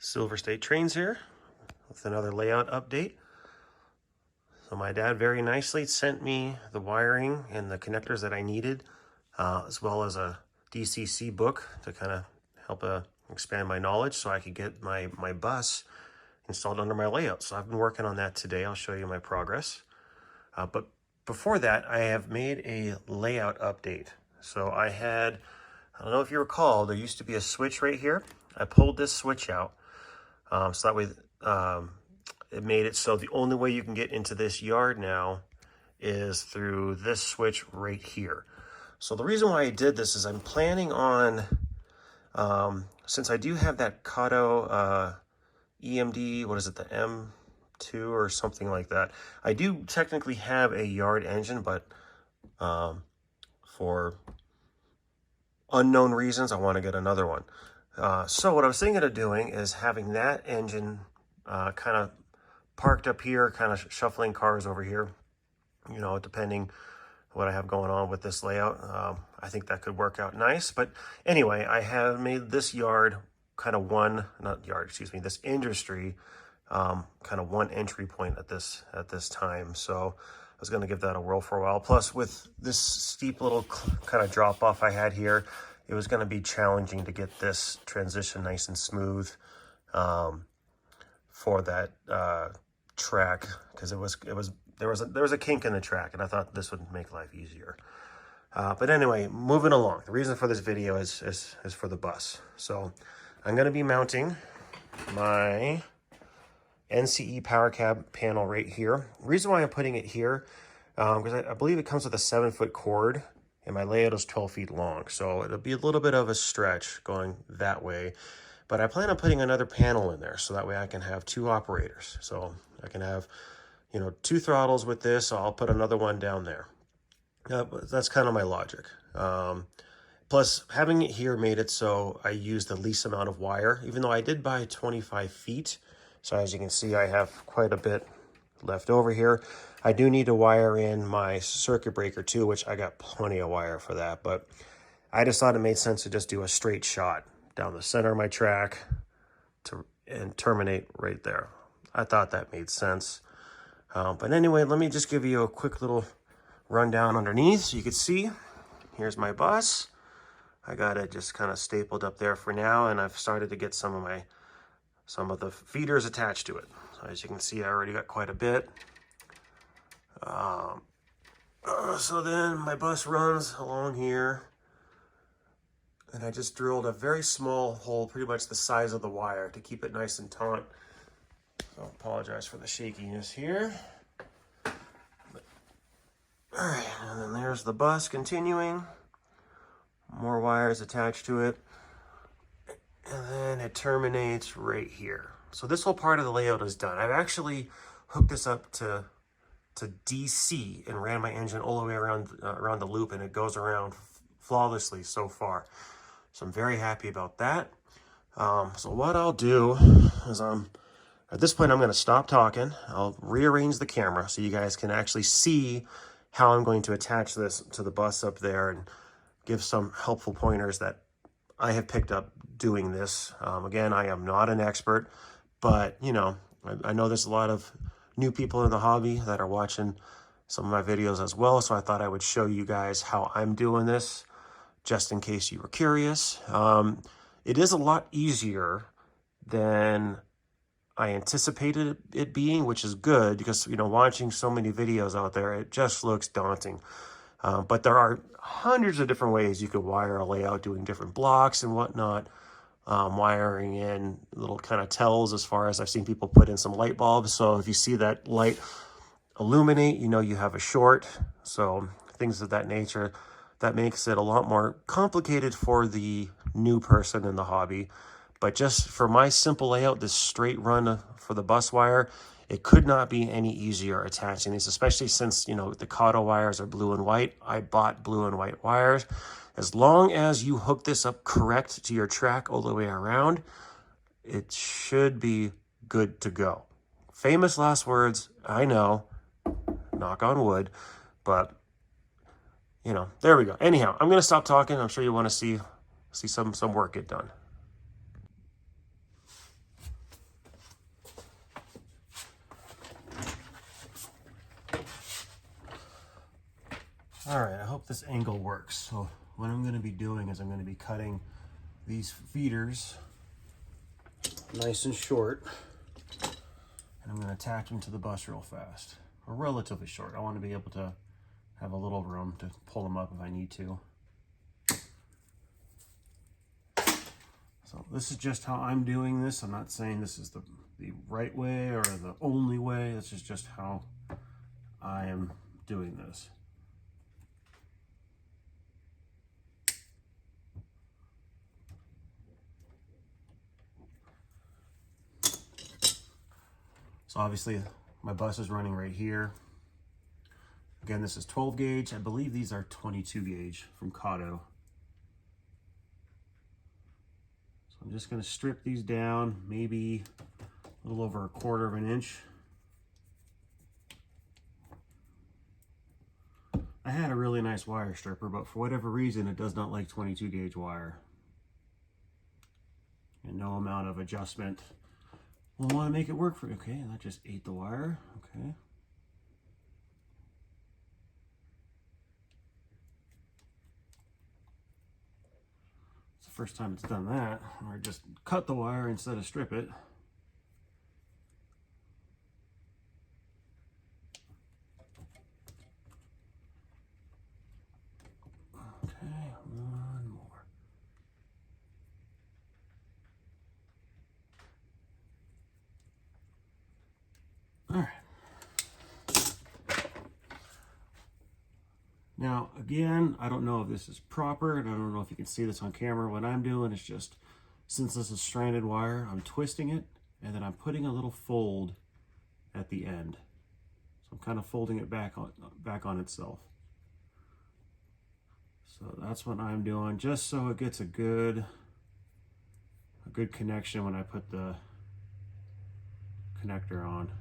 Silver State Trains here with another layout update. So my dad very nicely sent me the wiring and the connectors that I needed, as well as a DCC book to kind of help expand my knowledge so I could get my bus installed under my layout. So I've been working on that today. I'll show you my progress. But before that, I have made a layout update. So I don't know if you recall, there used to be a switch right here. I pulled this switch out. So that way it made it so the only way you can get into this yard now is through this switch right here. So the reason why I did this is I'm planning on, since I do have that Kato EMD, what is it, the M2 or something like that. I do technically have a yard engine, but for unknown reasons, I want to get another one. So what I was thinking of doing is having that engine kind of parked up here, kind of shuffling cars over here, you know, depending what I have going on with this layout. I think that could work out nice. But anyway, I have made this yard kind of this industry kind of one entry point at this time. So I was going to give that a whirl for a while. Plus, with this steep little kind of drop off I had here, it was going to be challenging to get this transition nice and smooth for that track, because there was a kink in the track, and I thought this would make life easier. But anyway, moving along. The reason for this video is for the bus. So I'm going to be mounting my NCE power cab panel right here. The reason why I'm putting it here, because I believe it comes with a 7-foot cord, and my layout is 12 feet long. So it'll be a little bit of a stretch going that way. But I plan on putting another panel in there, so that way I can have 2 operators. So I can have, you know, 2 throttles with this, so I'll put another one down there. That's kind of my logic. Plus, having it here made it so I use the least amount of wire, even though I did buy 25 feet. So as you can see, I have quite a bit left over here. I do need to wire in my circuit breaker too, which I got plenty of wire for that. But I just thought it made sense to just do a straight shot down the center of my track and terminate right there. I thought that made sense. But anyway, let me just give you a quick little rundown underneath so you can see. Here's my bus. I got it just kind of stapled up there for now, and I've started to get some of the feeders attached to it. So as you can see, I already got quite a bit. So then my bus runs along here, and I just drilled a very small hole, pretty much the size of the wire, to keep it nice and taut. So I apologize for the shakiness here. All right, and then there's the bus continuing. More wires attached to it. And then it terminates right here. So this whole part of the layout is done. I've actually hooked this up to DC and ran my engine all the way around the loop, and it goes around flawlessly so far. So I'm very happy about that. So what I'll do is at this point I'm going to stop talking. I'll rearrange the camera so you guys can actually see how I'm going to attach this to the bus up there and give some helpful pointers that I have picked up doing this. Again, I am not an expert, but you know, I know there's a lot of new people in the hobby that are watching some of my videos as well. So I thought I would show you guys how I'm doing this, just in case you were curious. It is a lot easier than I anticipated it being, which is good, because, you know, watching so many videos out there, it just looks daunting. But there are hundreds of different ways you could wire a layout, doing different blocks and whatnot, wiring in little kind of tells, as far as I've seen people put in some light bulbs. So if you see that light illuminate, you know you have a short. So things of that nature. That makes it a lot more complicated for the new person in the hobby. But just for my simple layout, this straight run for the bus wire, it could not be any easier attaching these, especially since, you know, the Kato wires are blue and white. I bought blue and white wires. As long as you hook this up correct to your track all the way around, it should be good to go. Famous last words, I know, knock on wood, but you know, there we go. Anyhow, I'm going to stop talking. I'm sure you want to see some work get done. All right, I hope this angle works. So what I'm gonna be doing is I'm gonna be cutting these feeders nice and short, and I'm gonna attach them to the bus real fast, or relatively short. I wanna be able to have a little room to pull them up if I need to. So this is just how I'm doing this. I'm not saying this is the right way or the only way. This is just how I am doing this. So obviously my bus is running right here. Again, this is 12 gauge. I believe these are 22 gauge from Kato. So I'm just going to strip these down, maybe a little over 1/4 of an inch. I had a really nice wire stripper, but for whatever reason, it does not like 22 gauge wire. And no amount of adjustment will want to make it work for you. Okay, that just ate the wire. Okay. It's the first time it's done that, or just cut the wire instead of strip it. Okay, one more. All right. Now, again, I don't know if this is proper, and I don't know if you can see this on camera. What I'm doing is just, since this is stranded wire, I'm twisting it, and then I'm putting a little fold at the end. So I'm kind of folding it back on itself. So that's what I'm doing, just so it gets a good connection when I put the connector on.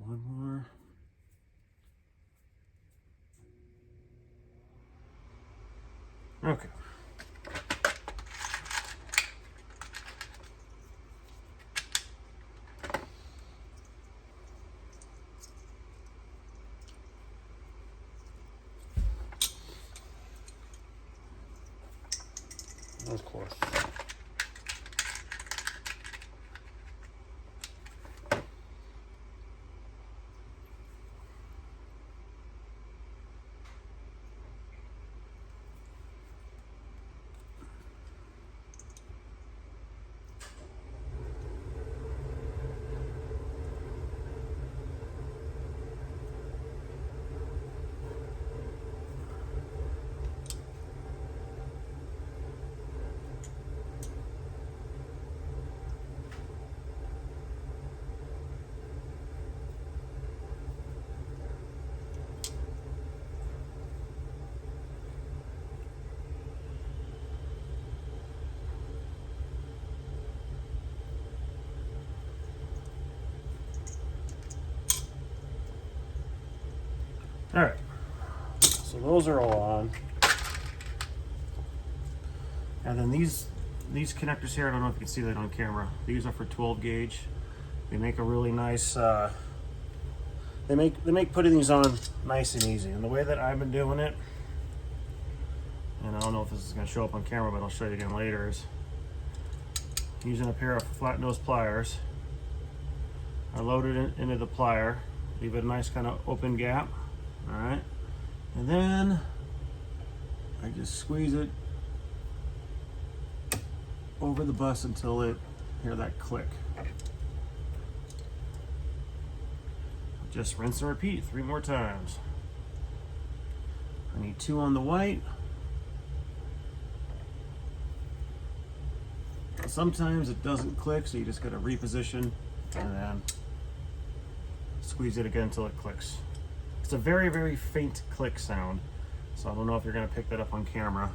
One more. Okay. That was close. All right, so those are all on. And then these connectors here, I don't know if you can see that on camera. These are for 12 gauge. They make a really nice, they make putting these on nice and easy. And the way that I've been doing it, and I don't know if this is gonna show up on camera, but I'll show you again later, is using a pair of flat nose pliers. I load it into the plier, leave it a nice kind of open gap. All right, and then I just squeeze it over the bus until it hear that click. Just rinse and repeat 3 more times. I need 2 on the white. Sometimes it doesn't click, so you just gotta reposition and then squeeze it again until it clicks. It's a very, very faint click sound, so I don't know if you're gonna pick that up on camera.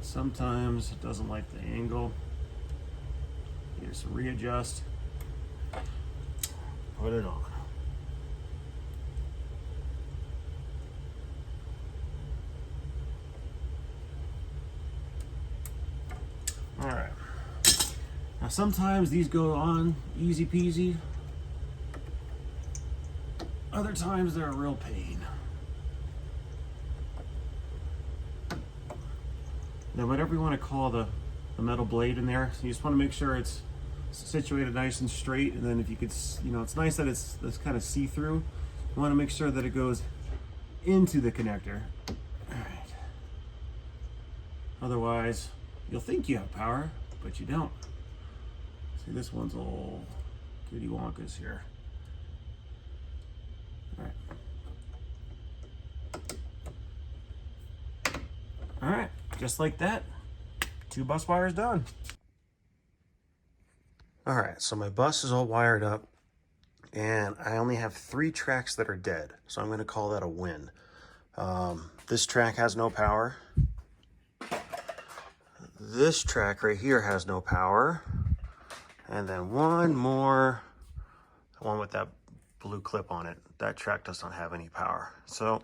sometimes it doesn't like the angle. You just readjust, put it on. All right. Now sometimes these go on easy peasy. Other times they're a real pain. Now whatever you want to call the metal blade in there, so you just want to make sure it's situated nice and straight, and then if you could, you know, it's nice that it's kind of see-through. You want to make sure that it goes into the connector. All right. Otherwise, you'll think you have power, but you don't. See, this one's all goody wonkas here. All right. All right, just like that, 2 bus wires done. All right, so my bus is all wired up, and I only have 3 tracks that are dead, so I'm gonna call that a win. This track has no power. This track right here has no power. And then one more, the one with that blue clip on it. That track does not have any power. So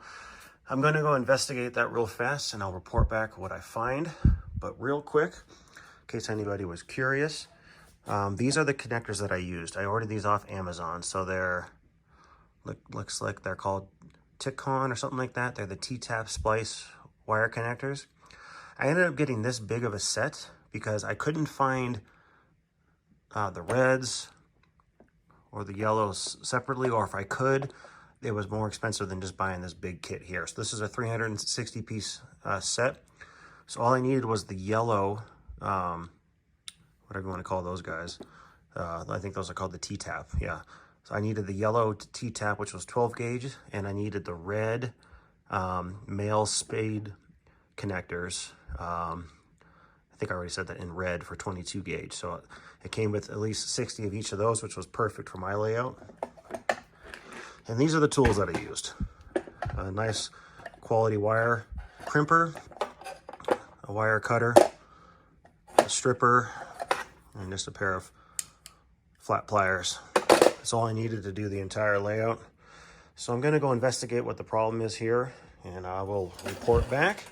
I'm gonna go investigate that real fast and I'll report back what I find. But real quick, in case anybody was curious, these are the connectors that I used. I ordered these off Amazon. So they're, looks like they're called Ticcon or something like that. They're the T-tap splice wire connectors. I ended up getting this big of a set because I couldn't find the reds or the yellows separately, or if I could, it was more expensive than just buying this big kit here. So this is a 360 piece set. So all I needed was the yellow, whatever you want to call those guys. I think those are called the T-tap, yeah. So I needed the yellow T-tap, which was 12 gauge, and I needed the red male spade connectors. I think I already said that in red for 22 gauge. So it came with at least 60 of each of those, which was perfect for my layout. And these are the tools that I used. A nice quality wire crimper, a wire cutter, a stripper, and just a pair of flat pliers. That's all I needed to do the entire layout. So I'm gonna go investigate what the problem is here, and I will report back.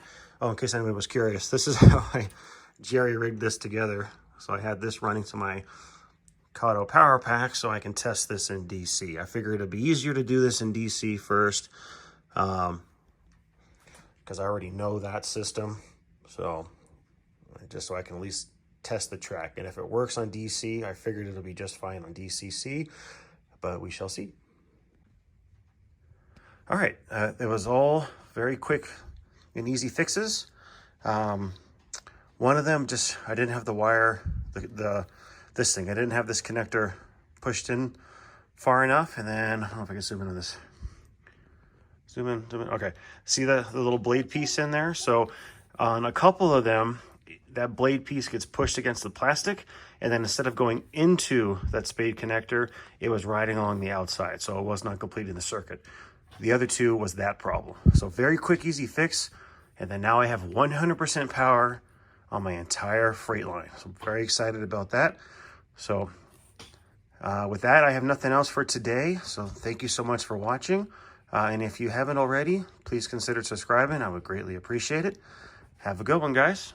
Oh, in case anybody was curious, this is how I jerry-rigged this together. So I had this running to my Kato power pack so I can test this in DC. I figured it'd be easier to do this in DC first because I already know that system. So just so I can at least test the track. And if it works on DC, I figured it'll be just fine on DCC, but we shall see. All right, it was all very quick and easy fixes. One of them just, I didn't have the wire, this thing, I didn't have this connector pushed in far enough. And then, I don't know if I can zoom in on this. Zoom in, okay. See the little blade piece in there? So on a couple of them, that blade piece gets pushed against the plastic, and then instead of going into that spade connector, it was riding along the outside, so it was not completing the circuit. The other 2 was that problem. So very quick, easy fix, and then now I have 100% power on my entire freight line. So I'm very excited about that. So with that, I have nothing else for today. So thank you so much for watching. And if you haven't already, please consider subscribing. I would greatly appreciate it. Have a good one, guys.